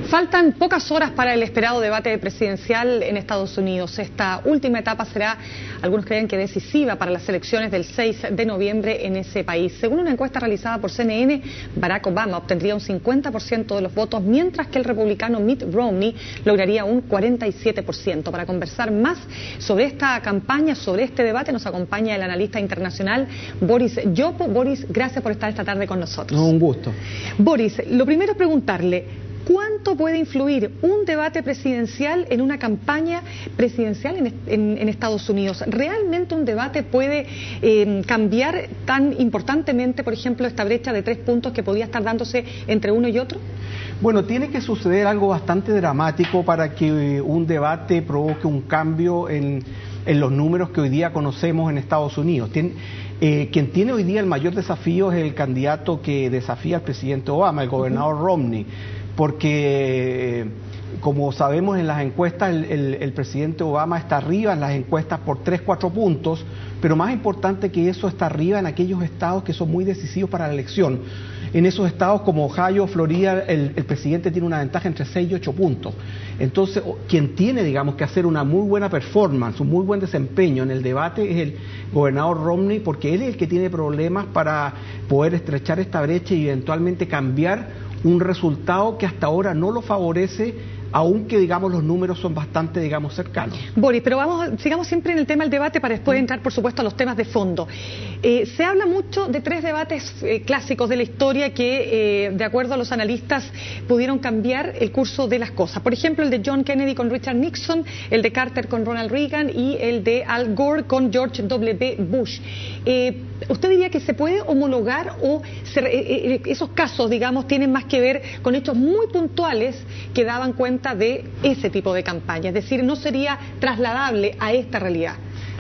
Faltan pocas horas para el esperado debate presidencial en Estados Unidos. Esta última etapa será, algunos creen que decisiva para las elecciones del 6 de noviembre en ese país. Según una encuesta realizada por CNN, Barack Obama obtendría un 50% de los votos, mientras que el republicano Mitt Romney lograría un 47%. Para conversar más sobre esta campaña, sobre este debate, nos acompaña el analista internacional Boris Yopo. Boris, gracias por estar esta tarde con nosotros. Un gusto. Boris, lo primero es preguntarle, ¿cuánto puede influir un debate presidencial en una campaña presidencial en Estados Unidos? ¿Realmente un debate puede cambiar tan importantemente, por ejemplo, esta brecha de 3 puntos que podía estar dándose entre uno y otro? Bueno, tiene que suceder algo bastante dramático para que un debate provoque un cambio en los números que hoy día conocemos en Estados Unidos. Quien tiene hoy día el mayor desafío es el candidato que desafía al presidente Obama, el gobernador Romney, porque como sabemos en las encuestas el presidente Obama está arriba en las encuestas por 3-4 puntos, pero más importante que eso, está arriba en aquellos estados que son muy decisivos para la elección. En esos estados como Ohio, Florida, el presidente tiene una ventaja entre 6 y 8 puntos. Entonces, quien tiene, digamos, que hacer una muy buena performance, un muy buen desempeño en el debate es el gobernador Romney, porque él es el que tiene problemas para poder estrechar esta brecha y eventualmente cambiar un resultado que hasta ahora no lo favorece, aunque, digamos, los números son bastante, digamos, cercanos. Boris, pero sigamos siempre en el tema del debate para después entrar, por supuesto, a los temas de fondo. Se habla mucho de 3 debates clásicos de la historia que, de acuerdo a los analistas, pudieron cambiar el curso de las cosas. Por ejemplo, el de John Kennedy con Richard Nixon, el de Carter con Ronald Reagan y el de Al Gore con George W. Bush. ¿Usted diría que se puede homologar o esos casos, digamos, tienen más que ver con hechos muy puntuales que daban cuenta de ese tipo de campaña? Es decir, no sería trasladable a esta realidad.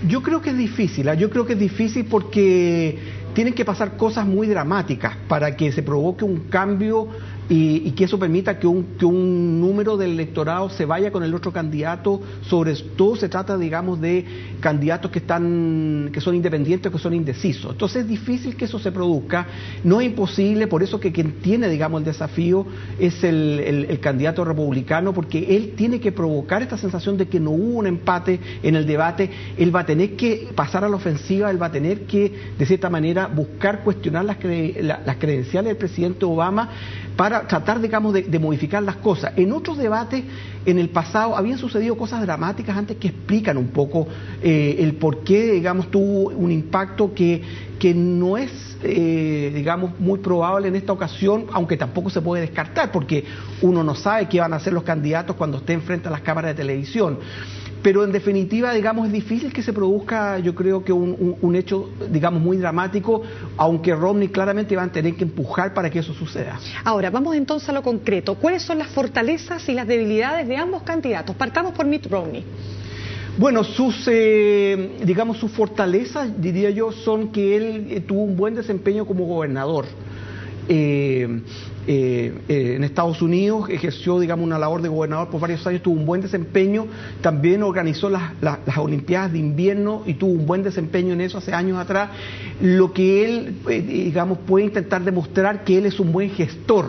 Yo creo que es difícil, porque tienen que pasar cosas muy dramáticas para que se provoque un cambio y que eso permita que un número del electorado se vaya con el otro candidato. Sobre todo se trata, digamos, de candidatos que son independientes o que son indecisos. Entonces es difícil que eso se produzca, no es imposible, por eso que quien tiene, digamos, el desafío es el candidato republicano, porque él tiene que provocar esta sensación de que no hubo un empate en el debate. Él va a tener que pasar a la ofensiva, él va a tener que, de cierta manera, buscar cuestionar las credenciales del presidente Obama para tratar, digamos, de modificar las cosas. En otros debates, en el pasado, habían sucedido cosas dramáticas antes que explican un poco el por qué, digamos, tuvo un impacto que no es, digamos, muy probable en esta ocasión, aunque tampoco se puede descartar, porque uno no sabe qué van a hacer los candidatos cuando estén frente a las cámaras de televisión. Pero en definitiva, digamos, es difícil que se produzca, yo creo que un hecho, digamos, muy dramático, aunque Romney claramente va a tener que empujar para que eso suceda. Ahora, vamos entonces a lo concreto. ¿Cuáles son las fortalezas y las debilidades de ambos candidatos? Partamos por Mitt Romney. Bueno, sus fortalezas, diría yo, son que él tuvo un buen desempeño como gobernador. En Estados Unidos ejerció, digamos, una labor de gobernador por varios años, tuvo un buen desempeño, también organizó las Olimpiadas de invierno y tuvo un buen desempeño en eso hace años atrás, lo que él, digamos, puede intentar demostrar que él es un buen gestor,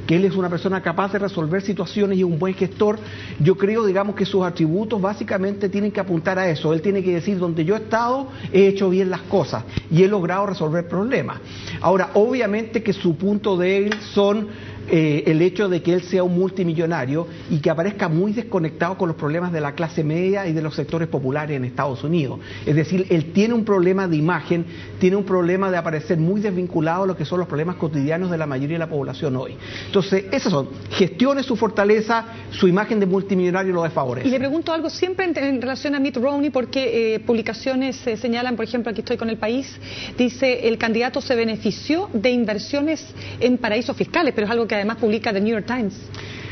que él es una persona capaz de resolver situaciones y un buen gestor. Yo creo, digamos, que sus atributos básicamente tienen que apuntar a eso. Él tiene que decir, donde yo he estado, he hecho bien las cosas y he logrado resolver problemas. Ahora, obviamente que su punto débil son el hecho de que él sea un multimillonario y que aparezca muy desconectado con los problemas de la clase media y de los sectores populares en Estados Unidos. Es decir, él tiene un problema de imagen, tiene un problema de aparecer muy desvinculado a lo que son los problemas cotidianos de la mayoría de la población hoy. Entonces, esas son gestiones, su fortaleza, su imagen de multimillonario lo desfavorece. Y le pregunto algo siempre en relación a Mitt Romney, porque publicaciones señalan, por ejemplo, aquí estoy con El País, dice, el candidato se benefició de inversiones en paraísos fiscales, pero es algo que además publica The New York Times.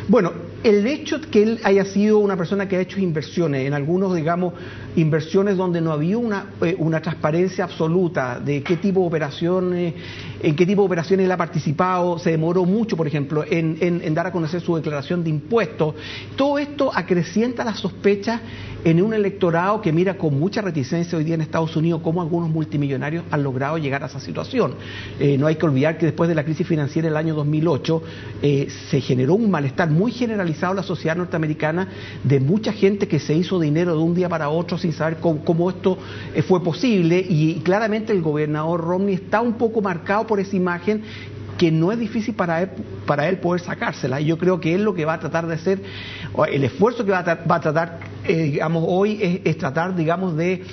Bueno, el hecho de que él haya sido una persona que ha hecho inversiones, en algunos, digamos, inversiones donde no había una transparencia absoluta de qué tipo de operaciones, en qué tipo de operaciones él ha participado, se demoró mucho, por ejemplo, en dar a conocer su declaración de impuestos. Todo esto acrecienta las sospechas en un electorado que mira con mucha reticencia hoy día en Estados Unidos cómo algunos multimillonarios han logrado llegar a esa situación. No hay que olvidar que después de la crisis financiera del año 2008 se generó un malestar muy generalizado desestabilizado la sociedad norteamericana, de mucha gente que se hizo dinero de un día para otro sin saber cómo esto fue posible, y claramente el gobernador Romney está un poco marcado por esa imagen que no es difícil para él poder sacársela. Y yo creo que él lo que va a tratar de hacer, el esfuerzo que va a tratar, digamos, hoy es tratar, digamos, de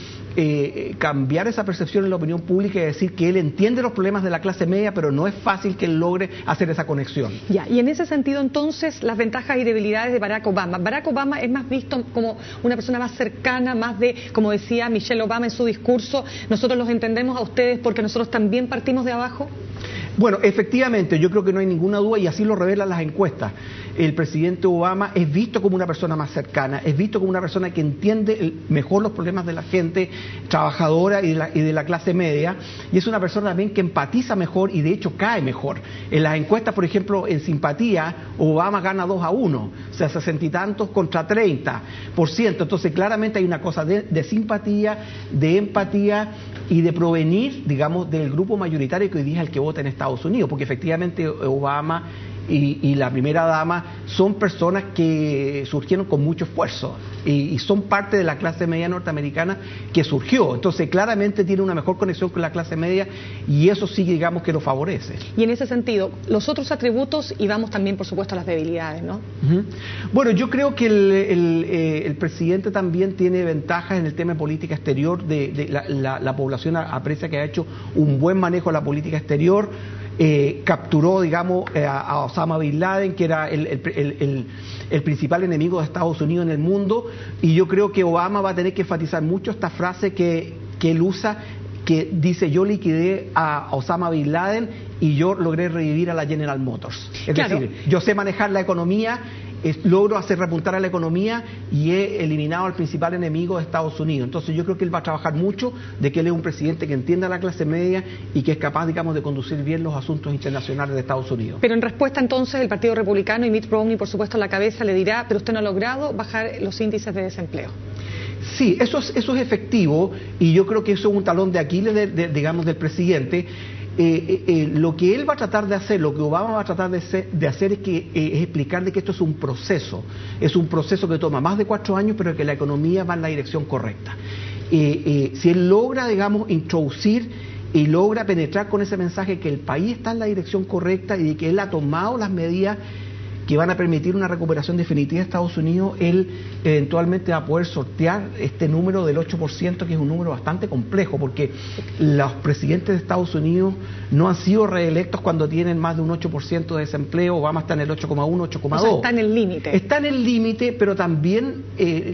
cambiar esa percepción en la opinión pública y decir que él entiende los problemas de la clase media, pero no es fácil que él logre hacer esa conexión. Ya, y en ese sentido, entonces, las ventajas y debilidades de Barack Obama. Barack Obama es más visto como una persona más cercana, más de, como decía Michelle Obama en su discurso, nosotros los entendemos a ustedes porque nosotros también partimos de abajo. Bueno, efectivamente, yo creo que no hay ninguna duda, y así lo revelan las encuestas. El presidente Obama es visto como una persona más cercana, es visto como una persona que entiende mejor los problemas de la gente trabajadora y de la clase media, y es una persona también que empatiza mejor y de hecho cae mejor. En las encuestas, por ejemplo, en simpatía, Obama gana 2-1, o sea, 60 y tantos contra 30%. Entonces, claramente hay una cosa de simpatía, de empatía y de provenir, digamos, del grupo mayoritario que hoy día es el que vota en Estados Unidos, porque efectivamente Obama y la primera dama son personas que surgieron con mucho esfuerzo y son parte de la clase media norteamericana que surgió. Entonces, claramente tiene una mejor conexión con la clase media y eso sí, digamos, que lo favorece. Y en ese sentido, los otros atributos, y vamos también, por supuesto, a las debilidades, ¿no? Bueno, yo creo que el presidente también tiene ventajas en el tema de política exterior. La población aprecia que ha hecho un buen manejo de la política exterior. Capturó, digamos, a Osama Bin Laden, que era el principal enemigo de Estados Unidos en el mundo, y yo creo que Obama va a tener que enfatizar mucho esta frase que él usa, que dice: yo liquidé a Osama Bin Laden y yo logré revivir a la General Motors. Es decir, yo sé manejar la economía, logro hacer repuntar a la economía y he eliminado al principal enemigo de Estados Unidos. Entonces yo creo que él va a trabajar mucho de que él es un presidente que entienda a la clase media y que es capaz, digamos, de conducir bien los asuntos internacionales de Estados Unidos. Pero en respuesta entonces el Partido Republicano y Mitt Romney, por supuesto, a la cabeza le dirá: pero usted no ha logrado bajar los índices de desempleo. Sí, eso es efectivo, y yo creo que eso es un talón de Aquiles, digamos, del presidente. Lo que él va a tratar de hacer, lo que Obama va a tratar de hacer es explicarle que esto es un proceso que toma más de 4 años, pero que la economía va en la dirección correcta. Si él logra, digamos, introducir y logra penetrar con ese mensaje que el país está en la dirección correcta y de que él ha tomado las medidas que van a permitir una recuperación definitiva de Estados Unidos, él eventualmente va a poder sortear este número del 8%, que es un número bastante complejo, porque los presidentes de Estados Unidos no han sido reelectos cuando tienen más de un 8% de desempleo. Obama está en el 8,1, 8,2. O sea, está en el límite. Está en el límite, pero también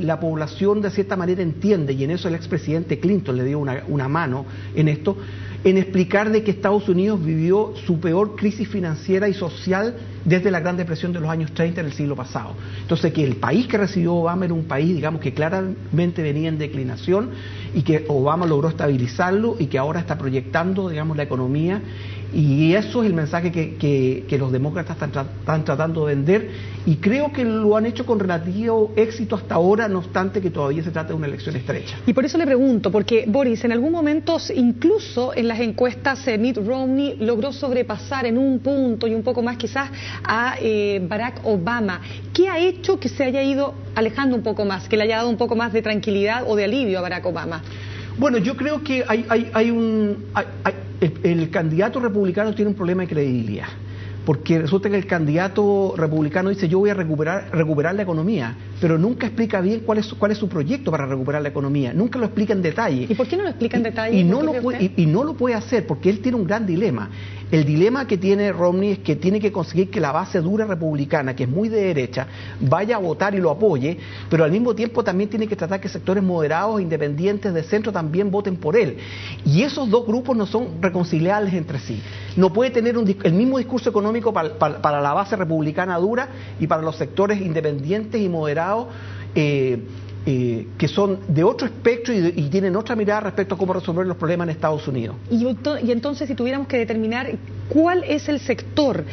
la población de cierta manera entiende, y en eso el expresidente Clinton le dio una mano en esto, en explicar de que Estados Unidos vivió su peor crisis financiera y social desde la Gran Depresión de los años 30 del siglo pasado. Entonces, que el país que recibió Obama era un país, digamos, que claramente venía en declinación, y que Obama logró estabilizarlo y que ahora está proyectando, digamos, la economía, y eso es el mensaje que los demócratas están tratando de vender, y creo que lo han hecho con relativo éxito hasta ahora, no obstante que todavía se trata de una elección estrecha. Y por eso le pregunto, porque Boris, en algún momento, incluso en las encuestas, Mitt Romney logró sobrepasar en un punto y un poco más quizás a Barack Obama. ¿Qué ha hecho que se haya ido alejando un poco más, que le haya dado un poco más de tranquilidad o de alivio a Barack Obama? Bueno, yo creo que el candidato republicano tiene un problema de credibilidad, porque resulta que el candidato republicano dice: yo voy a recuperar la economía, pero nunca explica bien cuál es su proyecto para recuperar la economía, nunca lo explica en detalle. ¿Y por qué no lo explica en detalle? Y no lo puede hacer, porque él tiene un gran dilema. El dilema que tiene Romney es que tiene que conseguir que la base dura republicana, que es muy de derecha, vaya a votar y lo apoye, pero al mismo tiempo también tiene que tratar que sectores moderados, independientes, de centro también voten por él. Y esos dos grupos no son reconciliables entre sí. No puede tener el mismo discurso económico para la base republicana dura y para los sectores independientes y moderados, que son de otro espectro y tienen otra mirada respecto a cómo resolver los problemas en Estados Unidos. Y entonces, si tuviéramos que determinar cuál es el sector,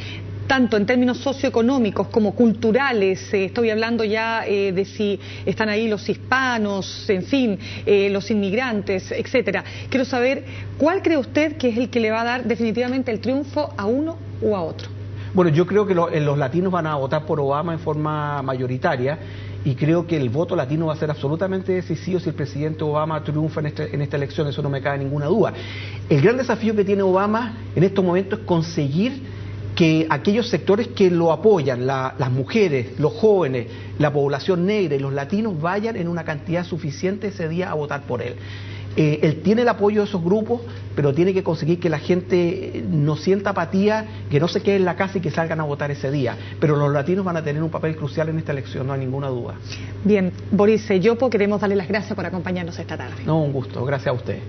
tanto en términos socioeconómicos como culturales, estoy hablando ya de si están ahí los hispanos, en fin, los inmigrantes, etcétera. Quiero saber, ¿cuál cree usted que es el que le va a dar definitivamente el triunfo a uno u a otro? Bueno, yo creo que los latinos van a votar por Obama en forma mayoritaria y creo que el voto latino va a ser absolutamente decisivo si el presidente Obama triunfa en esta elección, eso no me cabe ninguna duda. El gran desafío que tiene Obama en estos momentos es conseguir que aquellos sectores que lo apoyan, las mujeres, los jóvenes, la población negra y los latinos vayan en una cantidad suficiente ese día a votar por él. Él tiene el apoyo de esos grupos, pero tiene que conseguir que la gente no sienta apatía, que no se quede en la casa y que salgan a votar ese día. Pero los latinos van a tener un papel crucial en esta elección, no hay ninguna duda. Bien, Boris Yopo, queremos darle las gracias por acompañarnos esta tarde. No, un gusto, gracias a usted.